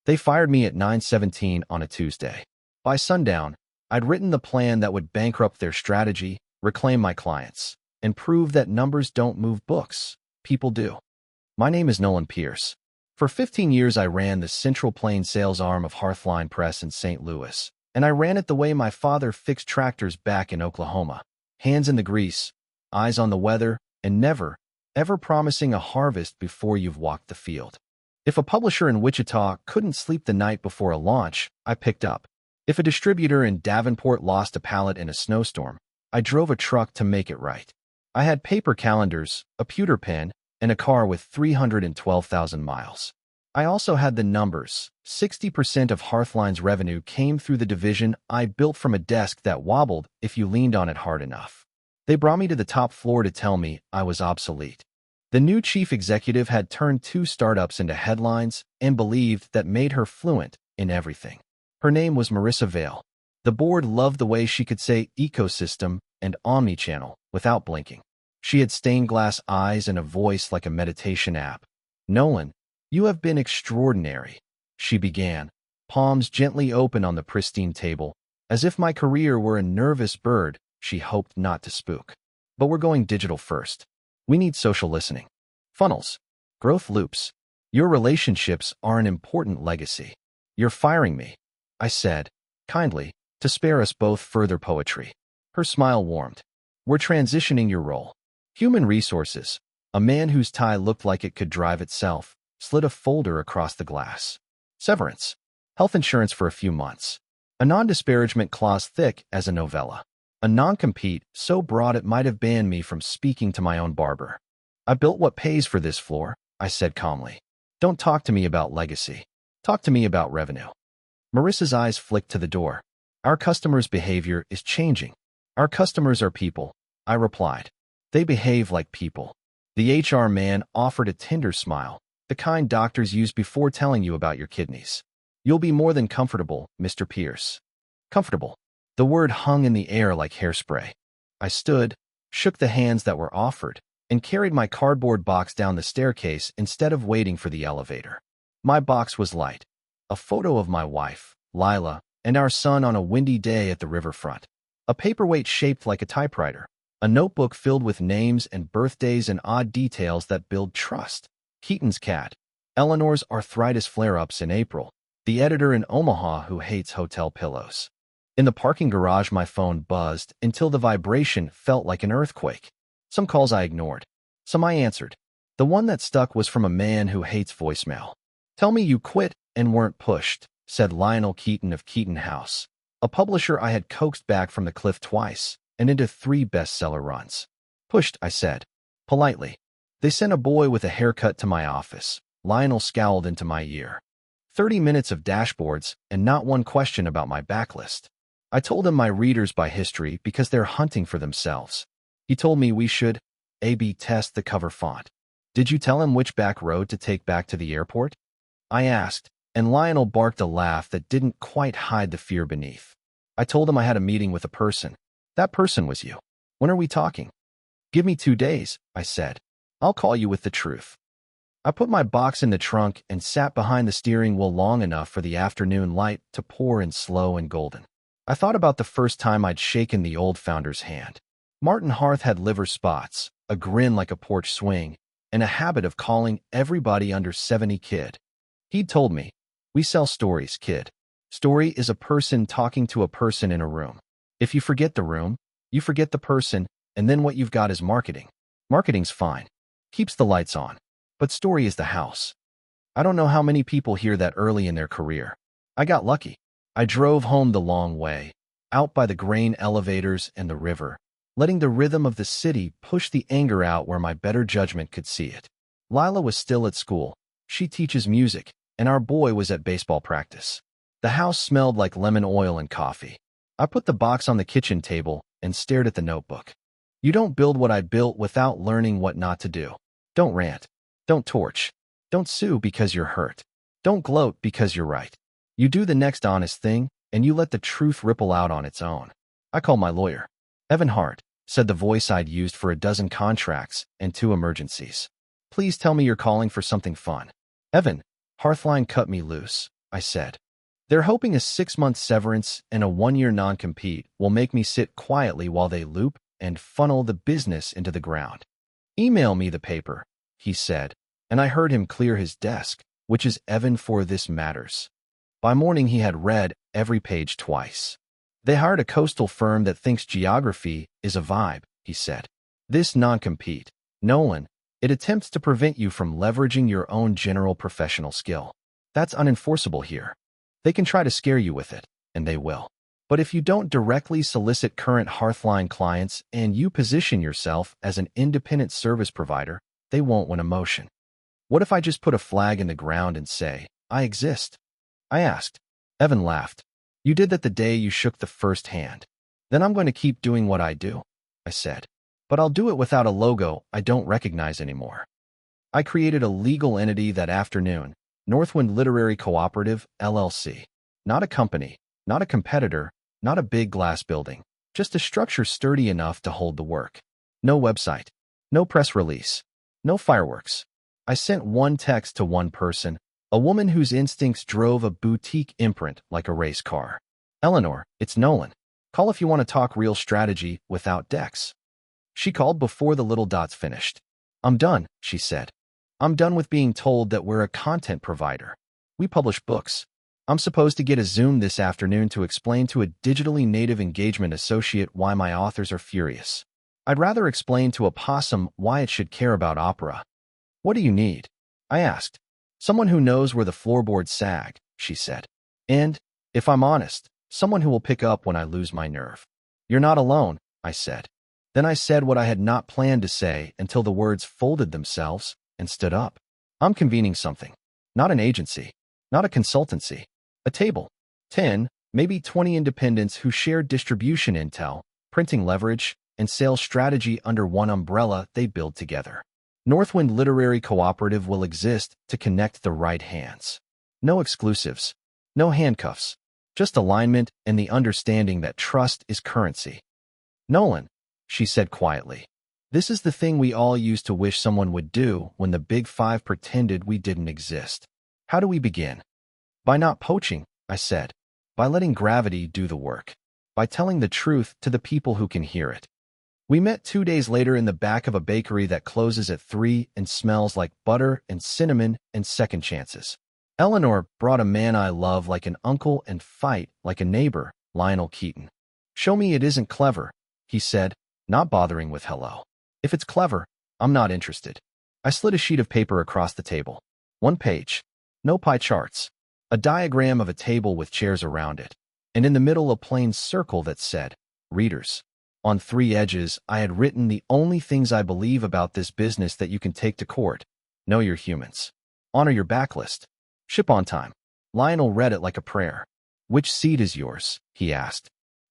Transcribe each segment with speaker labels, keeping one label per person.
Speaker 1: They fired me at 9:17 on a Tuesday. By sundown, I'd written the plan that would bankrupt their strategy, reclaim my clients, and prove that numbers don't move books. People do. My name is Nolan Pierce. For 15 years, I ran the Central Plains sales arm of Hearthline Press in St. Louis, and I ran it the way my father fixed tractors back in Oklahoma. Hands in the grease, eyes on the weather, and never, ever promising a harvest before you've walked the field. If a publisher in Wichita couldn't sleep the night before a launch, I picked up. If a distributor in Davenport lost a pallet in a snowstorm, I drove a truck to make it right. I had paper calendars, a pewter pen, and a car with 312,000 miles. I also had the numbers. 60% of Hearthline's revenue came through the division I built from a desk that wobbled if you leaned on it hard enough. They brought me to the top floor to tell me I was obsolete. The new chief executive had turned 2 startups into headlines and believed that made her fluent in everything. Her name was Marissa Vale. The board loved the way she could say ecosystem and omnichannel without blinking. She had stained glass eyes and a voice like a meditation app. "Nolan, you have been extraordinary," she began, palms gently open on the pristine table, as if my career were a nervous bird she hoped not to spook. "But we're going digital first. We need social listening. Funnels. Growth loops. Your relationships are an important legacy." "You're firing me," I said, kindly, to spare us both further poetry. Her smile warmed. "We're transitioning your role. Human resources." A man whose tie looked like it could drive itself slid a folder across the glass. "Severance. Health insurance for a few months. A non-disparagement clause thick as a novella. A non-compete so broad it might have banned me from speaking to my own barber." "I built what pays for this floor," I said calmly. "Don't talk to me about legacy. Talk to me about revenue." Marissa's eyes flicked to the door. "Our customers' behavior is changing." "Our customers are people," I replied. "They behave like people." The HR man offered a tender smile, the kind doctors use before telling you about your kidneys. "You'll be more than comfortable, Mr. Pierce." Comfortable. The word hung in the air like hairspray. I stood, shook the hands that were offered, and carried my cardboard box down the staircase instead of waiting for the elevator. My box was light. A photo of my wife, Lila, and our son on a windy day at the riverfront. A paperweight shaped like a typewriter. A notebook filled with names and birthdays and odd details that build trust. Keaton's cat. Eleanor's arthritis flare-ups in April. The editor in Omaha who hates hotel pillows. In the parking garage, my phone buzzed until the vibration felt like an earthquake. Some calls I ignored. Some I answered. The one that stuck was from a man who hates voicemail. "Tell me you quit and weren't pushed," said Lionel Keaton of Keaton House, a publisher I had coaxed back from the cliff twice and into 3 bestseller runs. "Pushed," I said, politely. "They sent a boy with a haircut to my office." Lionel scowled into my ear. 30 minutes of dashboards and not one question about my backlist. I told him my readers by history because they're hunting for themselves. He told me we should A/B test the cover font. "Did you tell him which back road to take back to the airport?" I asked, and Lionel barked a laugh that didn't quite hide the fear beneath. "I told him I had a meeting with a person. That person was you. When are we talking?" "Give me 2 days," I said. "I'll call you with the truth." I put my box in the trunk and sat behind the steering wheel long enough for the afternoon light to pour in slow and golden. I thought about the first time I'd shaken the old founder's hand. Martin Harth had liver spots, a grin like a porch swing, and a habit of calling everybody under 70 kid. He'd told me, "We sell stories, kid. Story is a person talking to a person in a room. If you forget the room, you forget the person, and then what you've got is marketing. Marketing's fine. Keeps the lights on. But story is the house." I don't know how many people hear that early in their career. I got lucky. I drove home the long way, out by the grain elevators and the river, letting the rhythm of the city push the anger out where my better judgment could see it. Lila was still at school. She teaches music, and our boy was at baseball practice. The house smelled like lemon oil and coffee. I put the box on the kitchen table and stared at the notebook. You don't build what I built without learning what not to do. Don't rant. Don't torch. Don't sue because you're hurt. Don't gloat because you're right. You do the next honest thing, and you let the truth ripple out on its own. I called my lawyer. "Evan Hart," said the voice I'd used for a dozen contracts and 2 emergencies. "Please tell me you're calling for something fun." "Evan." Hearthline cut me loose. I said. They're hoping a 6-month severance and a 1-year non-compete will make me sit quietly while they loop and funnel the business into the ground. Email me the paper, he said, and I heard him clear his desk, which is Evan for this matters. By morning he had read every page twice. They hired a coastal firm that thinks geography is a vibe, he said. This non-compete, Nolan, it attempts to prevent you from leveraging your own general professional skill. That's unenforceable here. They can try to scare you with it, and they will. But if you don't directly solicit current Hearthline clients and you position yourself as an independent service provider, they won't win a motion. What if I just put a flag in the ground and say, I exist? I asked. Evan laughed. You did that the day you shook the first hand. Then I'm going to keep doing what I do, I said. But I'll do it without a logo I don't recognize anymore. I created a legal entity that afternoon, Northwind Literary Cooperative, LLC. Not a company, not a competitor, not a big glass building, just a structure sturdy enough to hold the work. No website, no press release, no fireworks. I sent one text to one person, a woman whose instincts drove a boutique imprint like a race car. Eleanor, it's Nolan. Call if you want to talk real strategy without decks. She called before the little dots finished. I'm done, she said. I'm done with being told that we're a content provider. We publish books. I'm supposed to get a Zoom this afternoon to explain to a digitally native engagement associate why my authors are furious. I'd rather explain to a possum why it should care about opera. What do you need? I asked. Someone who knows where the floorboards sag, she said. And, if I'm honest, someone who will pick up when I lose my nerve. You're not alone, I said. Then I said what I had not planned to say until the words folded themselves and stood up. I'm convening something. Not an agency. Not a consultancy. A table. 10, maybe 20 independents who share distribution intel, printing leverage, and sales strategy under one umbrella they build together. Northwind Literary Cooperative will exist to connect the right hands. No exclusives. No handcuffs. Just alignment and the understanding that trust is currency. Nolan, she said quietly. This is the thing we all used to wish someone would do when the Big Five pretended we didn't exist. How do we begin? By not poaching, I said. By letting gravity do the work. By telling the truth to the people who can hear it. We met 2 days later in the back of a bakery that closes at 3 and smells like butter and cinnamon and second chances. Eleanor brought a man I love like an uncle and fight like a neighbor, Lionel Keaton. Show me it isn't clever, he said, not bothering with hello. If it's clever, I'm not interested. I slid a sheet of paper across the table. 1 page. No pie charts. A diagram of a table with chairs around it. And in the middle a plain circle that said, Readers. On 3 edges, I had written the only things I believe about this business that you can take to court. Know your humans. Honor your backlist. Ship on time. Lionel read it like a prayer. Which seat is yours? He asked.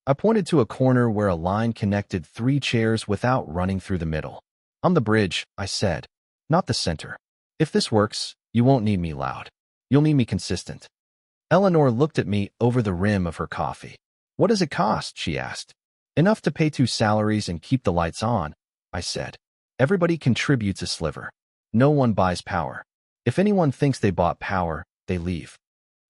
Speaker 1: I pointed to a corner where a line connected 3 chairs without running through the middle. I'm the bridge, I said. Not the center. If this works, you won't need me loud. You'll need me consistent. Eleanor looked at me over the rim of her coffee. What does it cost? She asked. Enough to pay 2 salaries and keep the lights on, I said. Everybody contributes a sliver. No one buys power. If anyone thinks they bought power, they leave.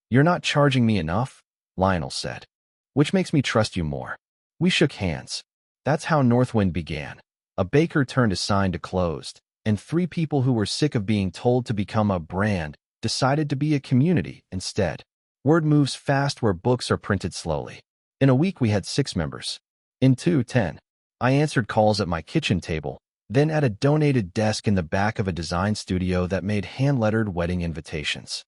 Speaker 1: You're not charging me enough, Lionel said. Which makes me trust you more. We shook hands. That's how Northwind began. A baker turned a sign to closed, and 3 people who were sick of being told to become a brand decided to be a community instead. Word moves fast where books are printed slowly. In a week we had 6 members. In 2, 10. I answered calls at my kitchen table, then at a donated desk in the back of a design studio that made hand-lettered wedding invitations.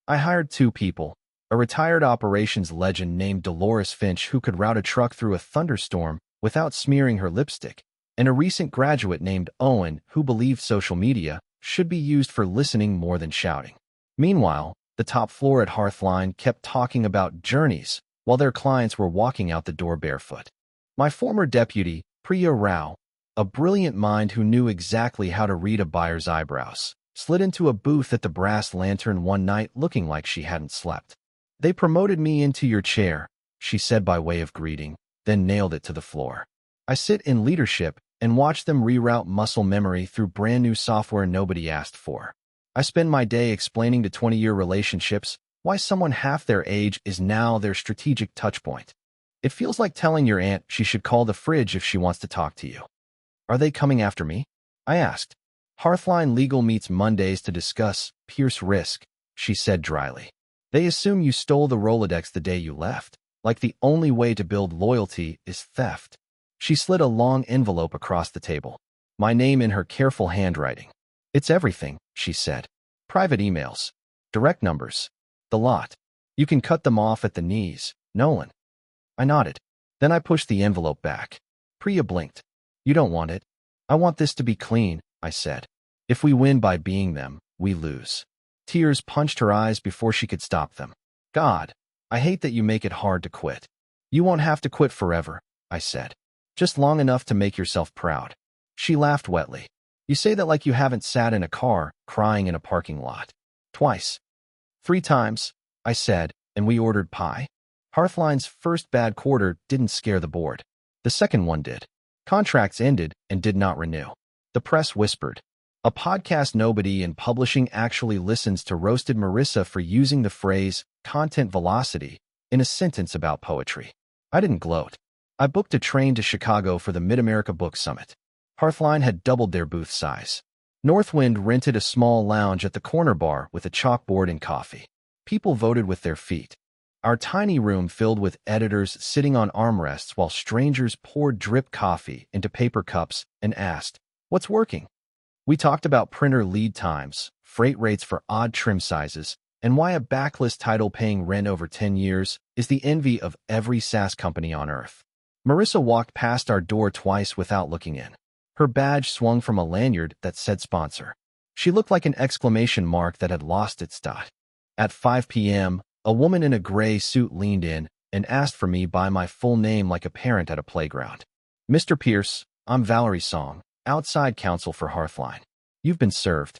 Speaker 1: I hired 2 people, a retired operations legend named Dolores Finch who could route a truck through a thunderstorm without smearing her lipstick, and a recent graduate named Owen who believed social media should be used for listening more than shouting. Meanwhile, the top floor at Hearthline kept talking about journeys while their clients were walking out the door barefoot. My former deputy, Priya Rao, a brilliant mind who knew exactly how to read a buyer's eyebrows, slid into a booth at the Brass Lantern one night looking like she hadn't slept. They promoted me into your chair, she said by way of greeting, then nailed it to the floor. I sit in leadership and watch them reroute muscle memory through brand new software nobody asked for. I spend my day explaining to 20-year relationships Why someone half their age is now their strategic touchpoint. It feels like telling your aunt she should call the fridge if she wants to talk to you. Are they coming after me? I asked. Hearthline Legal meets Mondays to discuss Pierce risk, she said dryly. They assume you stole the Rolodex the day you left, like the only way to build loyalty is theft. She slid a long envelope across the table, my name in her careful handwriting. It's everything, she said. Private emails, direct numbers, the lot. You can cut them off at the knees, Nolan. I nodded. Then I pushed the envelope back. Priya blinked. You don't want it. I want this to be clean, I said. If we win by being them, we lose. Tears punched her eyes before she could stop them. God, I hate that you make it hard to quit. You won't have to quit forever, I said. Just long enough to make yourself proud. She laughed wetly. You say that like you haven't sat in a car, crying in a parking lot. Twice. 3 times, I said, and we ordered pie. Hearthline's first bad quarter didn't scare the board. The second one did. Contracts ended and did not renew. The press whispered. A podcast nobody in publishing actually listens to roasted Marissa for using the phrase content velocity in a sentence about poetry. I didn't gloat. I booked a train to Chicago for the Mid-America Book Summit. Hearthline had doubled their booth size. Northwind rented a small lounge at the corner bar with a chalkboard and coffee. People voted with their feet. Our tiny room filled with editors sitting on armrests while strangers poured drip coffee into paper cups and asked, "What's working?" We talked about printer lead times, freight rates for odd trim sizes, and why a backlist title paying rent over 10 years is the envy of every SaaS company on earth. Marissa walked past our door twice without looking in. Her badge swung from a lanyard that said sponsor. She looked like an exclamation mark that had lost its dot. At 5 p.m., a woman in a gray suit leaned in and asked for me by my full name like a parent at a playground. Mr. Pierce, I'm Valerie Song, outside counsel for Hearthline. You've been served.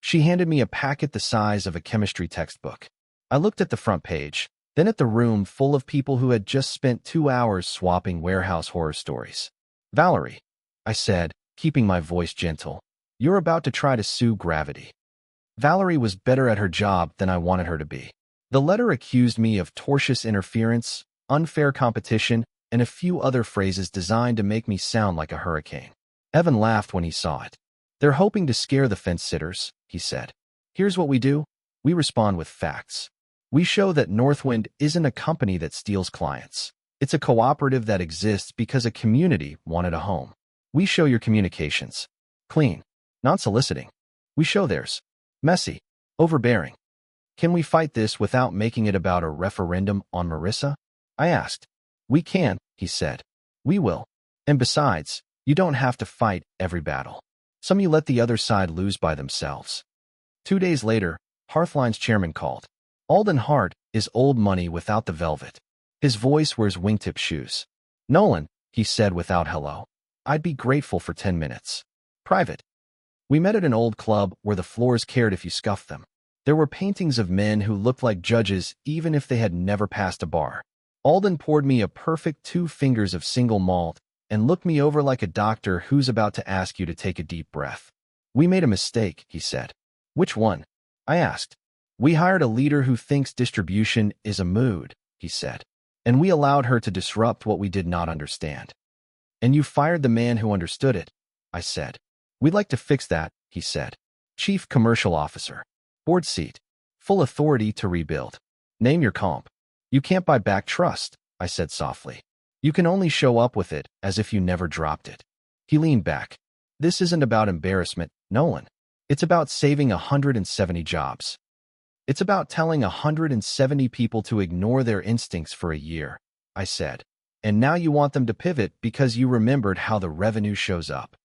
Speaker 1: She handed me a packet the size of a chemistry textbook. I looked at the front page, then at the room full of people who had just spent 2 hours swapping warehouse horror stories. Valerie, I said, keeping my voice gentle, you're about to try to sue gravity. Valerie was better at her job than I wanted her to be. The letter accused me of tortious interference, unfair competition, and a few other phrases designed to make me sound like a hurricane. Evan laughed when he saw it. They're hoping to scare the fence-sitters, he said. Here's what we do. We respond with facts. We show that Northwind isn't a company that steals clients. It's a cooperative that exists because a community wanted a home. We show your communications. Clean. Non-soliciting. We show theirs. Messy. Overbearing. Can we fight this without making it about a referendum on Marissa? I asked. We can, he said. We will. And besides, you don't have to fight every battle. Some you let the other side lose by themselves. 2 days later, Hearthline's chairman called. Alden Hart is old money without the velvet. His voice wears wingtip shoes. Nolan, he said without hello. I'd be grateful for 10 minutes. Private. We met at an old club where the floors cared if you scuffed them. There were paintings of men who looked like judges even if they had never passed a bar. Alden poured me a perfect 2 fingers of single malt and looked me over like a doctor who's about to ask you to take a deep breath. We made a mistake, he said. Which one? I asked. We hired a leader who thinks distribution is a mood, he said. And we allowed her to disrupt what we did not understand. And you fired the man who understood it, I said. We'd like to fix that, he said. Chief Commercial Officer. Board seat. Full authority to rebuild. Name your comp. You can't buy back trust, I said softly. You can only show up with it as if you never dropped it. He leaned back. This isn't about embarrassment, Nolan. It's about saving 170 jobs. It's about telling 170 people to ignore their instincts for a year, I said. And now you want them to pivot because you remembered how the revenue shows up.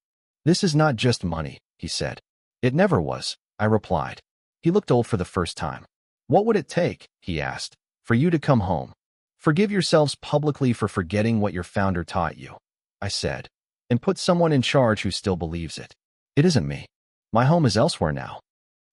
Speaker 1: This is not just money, he said. It never was, I replied. He looked old for the first time. What would it take, he asked, for you to come home? Forgive yourselves publicly for forgetting what your founder taught you, I said, and put someone in charge who still believes it. It isn't me. My home is elsewhere now.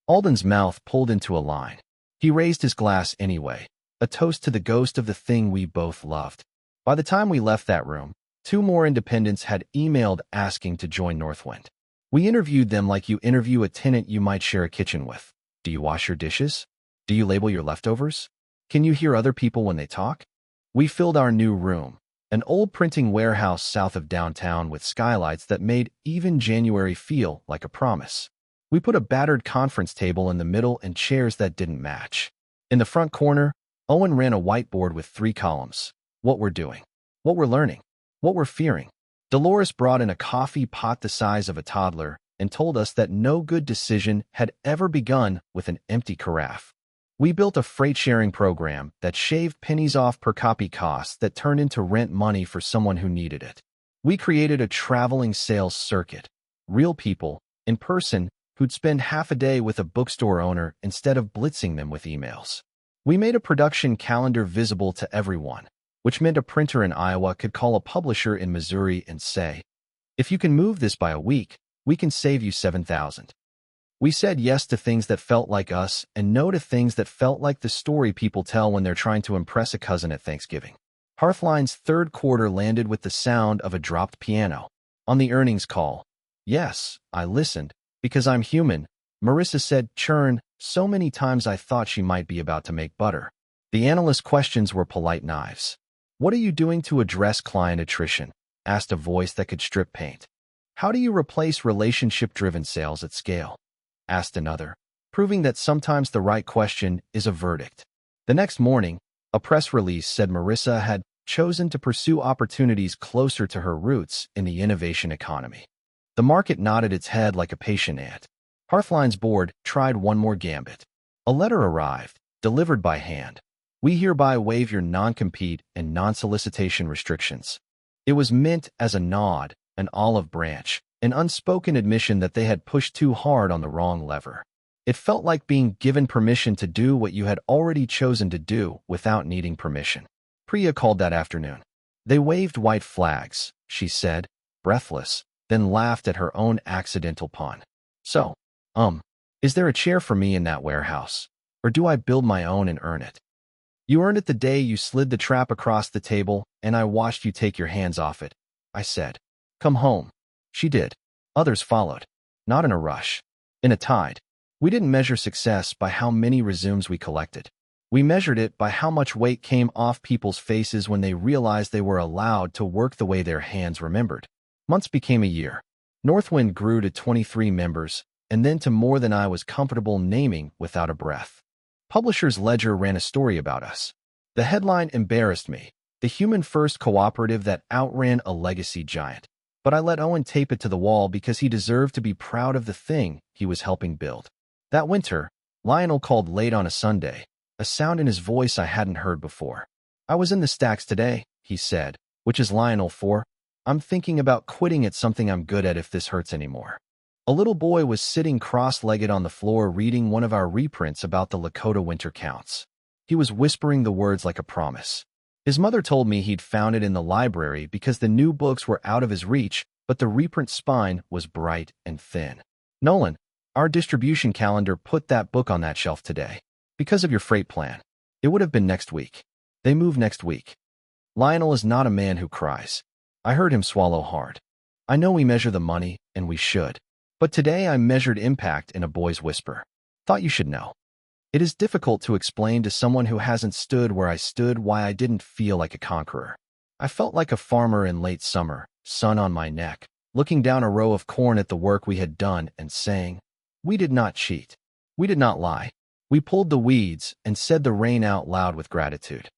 Speaker 1: Alden's mouth pulled into a line. He raised his glass anyway, a toast to the ghost of the thing we both loved. By the time we left that room, 2 more independents had emailed asking to join Northwind. We interviewed them like you interview a tenant you might share a kitchen with. Do you wash your dishes? Do you label your leftovers? Can you hear other people when they talk? We filled our new room, an old printing warehouse south of downtown with skylights that made even January feel like a promise. We put a battered conference table in the middle and chairs that didn't match. In the front corner, Owen ran a whiteboard with 3 columns. What we're doing, what we're learning, what we're fearing. Dolores brought in a coffee pot the size of a toddler and told us that no good decision had ever begun with an empty carafe. We built a freight-sharing program that shaved pennies off per copy costs that turned into rent money for someone who needed it. We created a traveling sales circuit, real people, in person, who'd spend half a day with a bookstore owner instead of blitzing them with emails. We made a production calendar visible to everyone, which meant a printer in Iowa could call a publisher in Missouri and say, "If you can move this by a week, we can save you $7,000. We said yes to things that felt like us and no to things that felt like the story people tell when they're trying to impress a cousin at Thanksgiving. Hearthline's third quarter landed with the sound of a dropped piano. On the earnings call, yes, I listened, because I'm human, Marissa said churn so many times I thought she might be about to make butter. The analyst questions were polite knives. What are you doing to address client attrition? Asked a voice that could strip paint. How do you replace relationship-driven sales at scale? Asked another, proving that sometimes the right question is a verdict. The next morning, a press release said Marissa had chosen to pursue opportunities closer to her roots in the innovation economy. The market nodded its head like a patient ant. Hearthline's board tried one more gambit. A letter arrived, delivered by hand. We hereby waive your non-compete and non-solicitation restrictions. It was meant as a nod, an olive branch, an unspoken admission that they had pushed too hard on the wrong lever. It felt like being given permission to do what you had already chosen to do without needing permission. Priya called that afternoon. They waved white flags, she said, breathless, then laughed at her own accidental pun. So, is there a chair for me in that warehouse? Or do I build my own and earn it? You earned it the day you slid the trap across the table, and I watched you take your hands off it, I said. Come home. She did. Others followed. Not in a rush. In a tide. We didn't measure success by how many resumes we collected. We measured it by how much weight came off people's faces when they realized they were allowed to work the way their hands remembered. Months became a year. Northwind grew to 23 members, and then to more than I was comfortable naming without a breath. Publishers Ledger ran a story about us. The headline embarrassed me, the human-first cooperative that outran a legacy giant. But I let Owen tape it to the wall because he deserved to be proud of the thing he was helping build. That winter, Lionel called late on a Sunday, a sound in his voice I hadn't heard before. I was in the stacks today, he said, which is Lionel for, I'm thinking about quitting at something I'm good at if this hurts anymore. A little boy was sitting cross-legged on the floor reading one of our reprints about the Lakota winter counts. He was whispering the words like a promise. His mother told me he'd found it in the library because the new books were out of his reach, but the reprint spine was bright and thin. Nolan, our distribution calendar put that book on that shelf today. Because of your freight plan. It would have been next week. They move next week. Lionel is not a man who cries. I heard him swallow hard. I know we measure the money, and we should. But today I measured impact in a boy's whisper. Thought you should know. It is difficult to explain to someone who hasn't stood where I stood why I didn't feel like a conqueror. I felt like a farmer in late summer, sun on my neck, looking down a row of corn at the work we had done and saying, we did not cheat. We did not lie. We pulled the weeds and said the rain out loud with gratitude.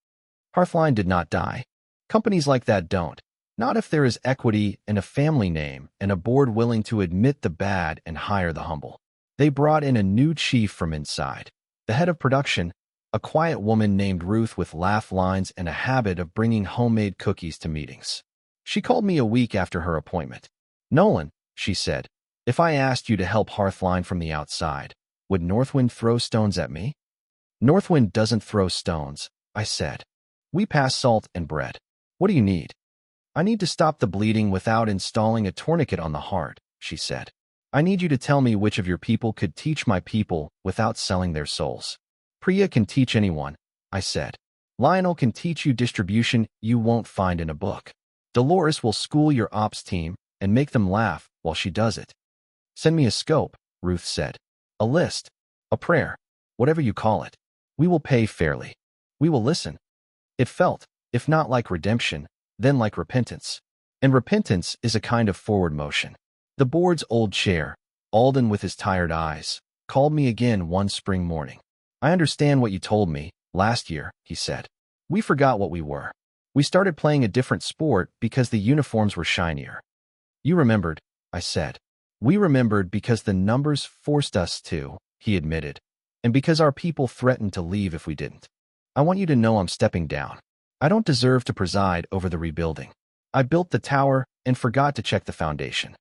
Speaker 1: Hearthline did not die. Companies like that don't. Not if there is equity in a family name and a board willing to admit the bad and hire the humble. They brought in a new chief from inside. The head of production, a quiet woman named Ruth with laugh lines and a habit of bringing homemade cookies to meetings. She called me a week after her appointment. Nolan, she said, if I asked you to help Hearthline from the outside, would Northwind throw stones at me? Northwind doesn't throw stones, I said. We pass salt and bread. What do you need? I need to stop the bleeding without installing a tourniquet on the heart, she said. I need you to tell me which of your people could teach my people without selling their souls. Priya can teach anyone, I said. Lionel can teach you distribution you won't find in a book. Dolores will school your ops team and make them laugh while she does it. Send me a scope, Ruth said. A list, a prayer, whatever you call it. We will pay fairly. We will listen. It felt, if not like redemption, then like repentance. And repentance is a kind of forward motion. The board's old chair, Alden with his tired eyes, called me again one spring morning. I understand what you told me last year, he said. We forgot what we were. We started playing a different sport because the uniforms were shinier. You remembered, I said. We remembered because the numbers forced us to, he admitted, and because our people threatened to leave if we didn't. I want you to know I'm stepping down. I don't deserve to preside over the rebuilding. I built the tower and forgot to check the foundation.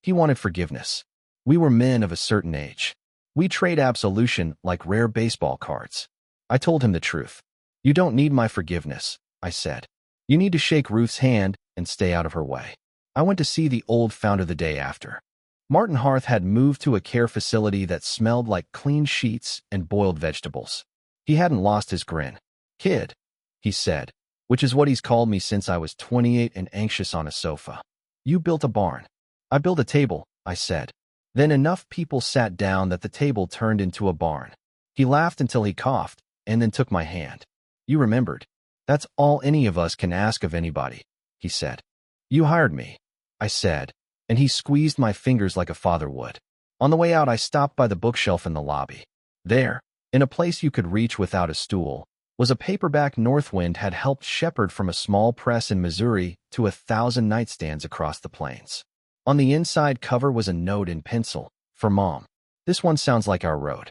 Speaker 1: He wanted forgiveness. We were men of a certain age. We trade absolution like rare baseball cards. I told him the truth. You don't need my forgiveness, I said. You need to shake Ruth's hand and stay out of her way. I went to see the old founder the day after. Martin Hearth had moved to a care facility that smelled like clean sheets and boiled vegetables. He hadn't lost his grin. Kid, he said, which is what he's called me since I was 28 and anxious on a sofa. You built a barn. I built a table, I said. Then enough people sat down that the table turned into a barn. He laughed until he coughed, and then took my hand. You remembered. That's all any of us can ask of anybody, he said. You hired me, I said, and he squeezed my fingers like a father would. On the way out, I stopped by the bookshelf in the lobby. There, in a place you could reach without a stool, was a paperback Northwind had helped shepherd from a small press in Missouri to 1,000 nightstands across the plains. On the inside cover was a note in pencil, for Mom. This one sounds like our road.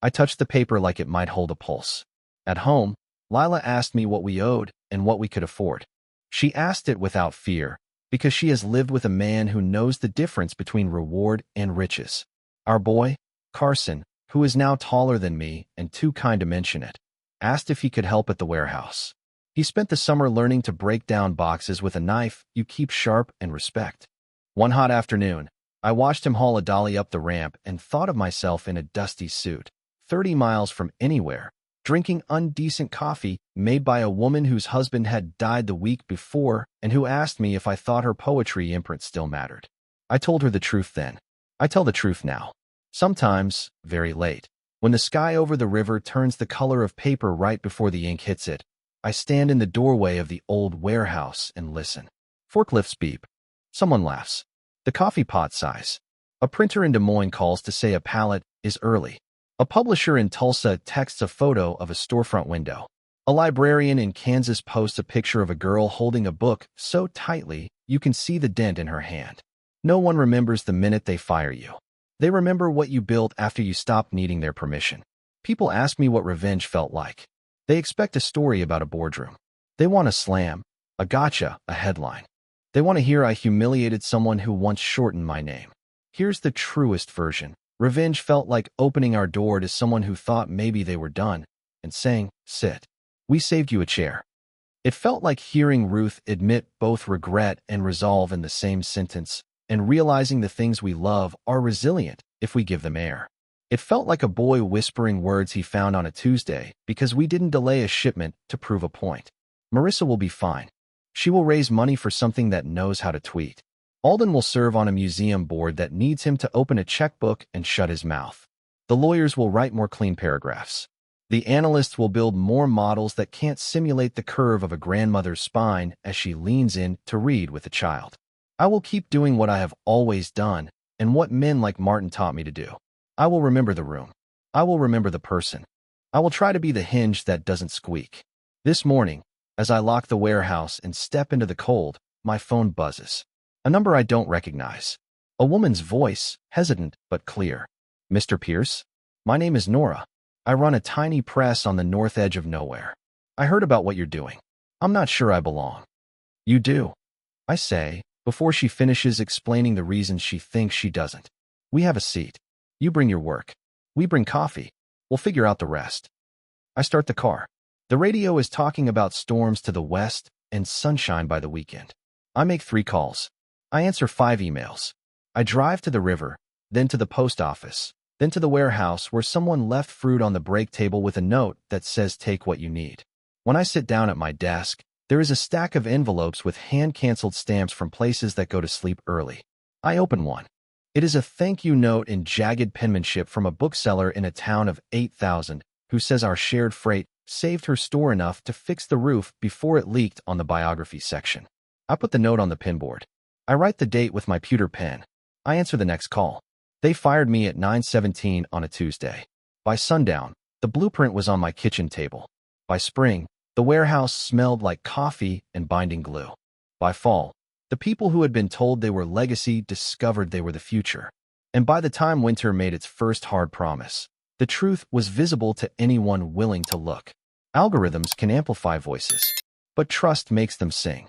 Speaker 1: I touched the paper like it might hold a pulse. At home, Lila asked me what we owed and what we could afford. She asked it without fear, because she has lived with a man who knows the difference between reward and riches. Our boy, Carson, who is now taller than me and too kind to mention it, asked if he could help at the warehouse. He spent the summer learning to break down boxes with a knife you keep sharp and respect. One hot afternoon, I watched him haul a dolly up the ramp and thought of myself in a dusty suit, 30 miles from anywhere, drinking undecent coffee made by a woman whose husband had died the week before and who asked me if I thought her poetry imprint still mattered. I told her the truth then. I tell the truth now. Sometimes, very late, when the sky over the river turns the color of paper right before the ink hits it, I stand in the doorway of the old warehouse and listen. Forklifts beep. Someone laughs. The coffee pot sighs. A printer in Des Moines calls to say a pallet is early. A publisher in Tulsa texts a photo of a storefront window. A librarian in Kansas posts a picture of a girl holding a book so tightly you can see the dent in her hand. No one remembers the minute they fire you. They remember what you built after you stopped needing their permission. People ask me what revenge felt like. They expect a story about a boardroom. They want a slam, a gotcha, a headline. They want to hear I humiliated someone who once shortened my name. Here's the truest version. Revenge felt like opening our door to someone who thought maybe they were done and saying, sit. We saved you a chair. It felt like hearing Ruth admit both regret and resolve in the same sentence and realizing the things we love are resilient if we give them air. It felt like a boy whispering words he found on a Tuesday because we didn't delay a shipment to prove a point. Marissa will be fine. She will raise money for something that knows how to tweet. Alden will serve on a museum board that needs him to open a checkbook and shut his mouth. The lawyers will write more clean paragraphs. The analysts will build more models that can't simulate the curve of a grandmother's spine as she leans in to read with a child. I will keep doing what I have always done and what men like Martin taught me to do. I will remember the room. I will remember the person. I will try to be the hinge that doesn't squeak. This morning, as I lock the warehouse and step into the cold, my phone buzzes. A number I don't recognize. A woman's voice, hesitant but clear. Mr. Pierce? My name is Nora. I run a tiny press on the north edge of nowhere. I heard about what you're doing. I'm not sure I belong. You do, I say, before she finishes explaining the reasons she thinks she doesn't. We have a seat. You bring your work. We bring coffee. We'll figure out the rest. I start the car. The radio is talking about storms to the west and sunshine by the weekend. I make 3 calls. I answer 5 emails. I drive to the river, then to the post office, then to the warehouse where someone left fruit on the break table with a note that says take what you need. When I sit down at my desk, there is a stack of envelopes with hand-canceled stamps from places that go to sleep early. I open one. It is a thank you note in jagged penmanship from a bookseller in a town of 8,000 who says our shared freight saved her store enough to fix the roof before it leaked on the biography section. I put the note on the pinboard. I write the date with my pewter pen. I answer the next call. They fired me at 9:17 on a Tuesday. By sundown, the blueprint was on my kitchen table. By spring, the warehouse smelled like coffee and binding glue. By fall, the people who had been told they were legacy discovered they were the future. And by the time winter made its first hard promise, the truth was visible to anyone willing to look. Algorithms can amplify voices, but trust makes them sing.